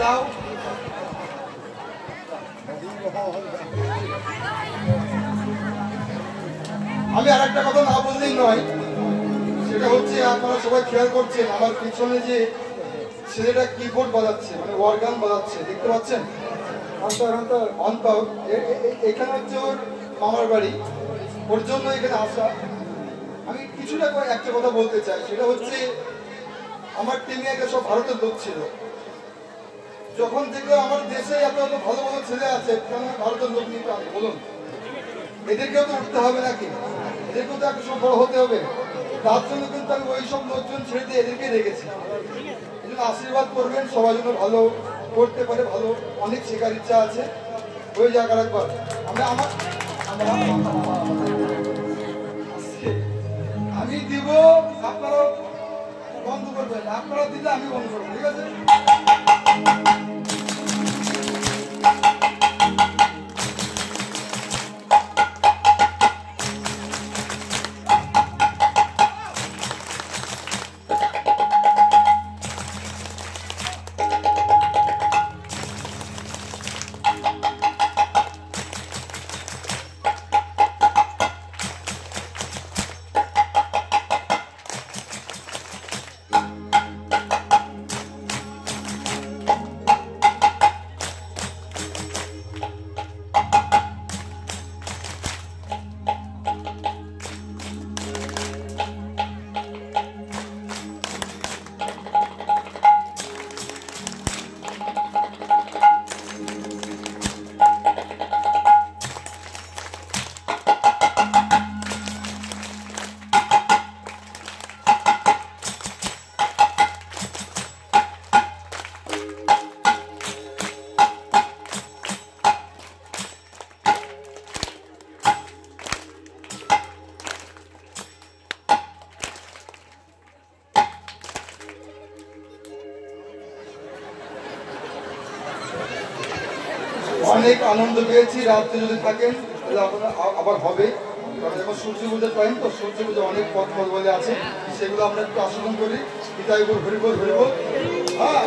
দাও। আমি আর একটা কথা না বললেই নয়, সেটা হচ্ছে আপনারা সবাই খেয়াল করছেন আমার পিছনে যে ছেলেটা কিবোর্ড বাজাচ্ছে, মানে অর্গান বাজাচ্ছে, দেখতে পাচ্ছেন? এখানে হচ্ছে ওর মামার বাড়ি, ওর জন্য এখানে আসা। আমি কিছুটা একটা কথা বলতে চাই, সেটা হচ্ছে আমার টিমে একটা সব ভারতের লোক ছিল। যখন দেখলাম আমার দেশে এত এত ভালো ভালো ছেলে আছে, কেন ভারতের লোক নিতে হবে বলুন? এদেরকেও তো উঠতে হবে নাকি? এদেরকেও তো একটা সব বড় হতে হবে। তার জন্য কিন্তু আমি ওই সব লোকজন ছেড়ে দিয়ে এদেরকে রেখেছি। এই জন্য আশীর্বাদ করবেন, সবার জন্য ভালো করতে পারে, ভালো অনেক শেখার ইচ্ছা আছে, হয়ে যাক আর একবার। আমি দিব, আপনারা বন্ধ করবেন, আপনারা দিলে আমি বন্ধ করবো, ঠিক আছে? অনেক আনন্দ পেয়েছি। রাত্রে যদি থাকেন তাহলে আপনারা আবার হবে, কারণ এখন সূর্য পূজার টাইম, তো সূর্য পূজা অনেক পথ বলে আছে, সেগুলো আমরা একটু আস্বাদন করি। পিতাই বল হরি বল হরি বল। হ্যাঁ,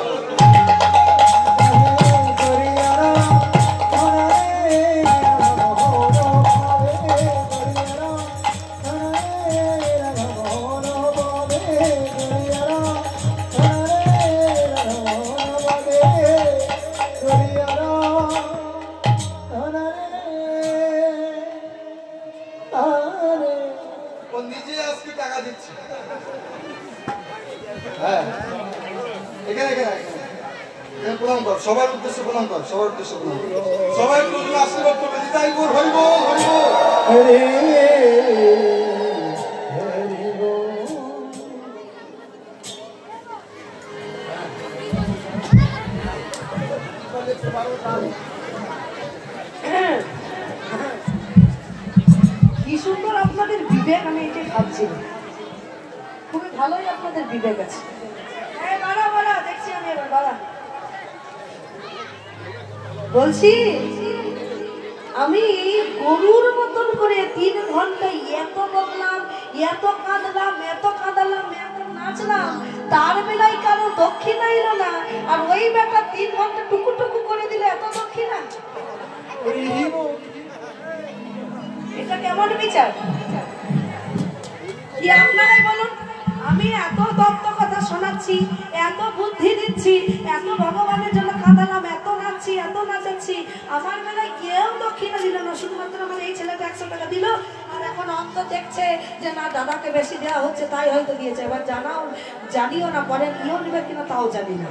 নিজে আজকে টাকা দিচ্ছে। হ্যাঁ, এখানে এখানে এখানে প্রণাম কর, সবার উদ্দেশ্যে প্রণাম কর, সবার উদ্দেশ্যে প্রণাম কর, সবাই প্রথমে আশীর্বাদ করবে। দিদাই বল হরি বল হরি বল। কি সুন্দর আপনাদের বিবেক, আমি এটাই ভাবছি। খুবই ভালোই আপনাদের বিবেক আছে। দেখছি আমি এবার বাড়া বলছি, আমি গরুর মতন করে 3 ঘন্টা এত বকলাম, এত কাঁদলাম, এত কাঁদালাম, এত নাচলাম, তার বেলায় কারো দক্ষিণা এলো না, আর ওই বেটা 3 ঘন্টা টুকু টুকু করে দিলে এত দক্ষিণা। এটা কেমন বিচার? কি আপনারাই বলুন? আমি এত তত্ত্ব কথা শোনাচ্ছি, এত বুদ্ধি দিচ্ছি, এত ভগবানের জন্য কাঁদালাম, এত নাচছি, এত নাচাচ্ছি, আমার বেলায় কেউ দক্ষিণা দিল না। শুধুমাত্র আমার এই ছেলেটা 100 টাকা দিল, আর এখন অন্ত দেখছে যে না দাদাকে বেশি দেওয়া হচ্ছে, তাই হয়তো দিয়েছে। এবার জানিও না, পরে নিয়েও নেবে কিনা তাও জানি না।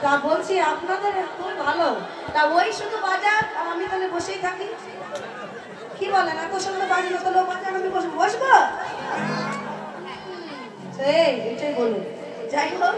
তা বলছি আপনাদের খুব ভালো। তা ওই শুধু বাজার, আর আমি তাহলে বসেই থাকি। কি বলেন? এত সুন্দর বাজলো তো বাজার, আমি বসবো? এটাই বলুন। যাই হোক,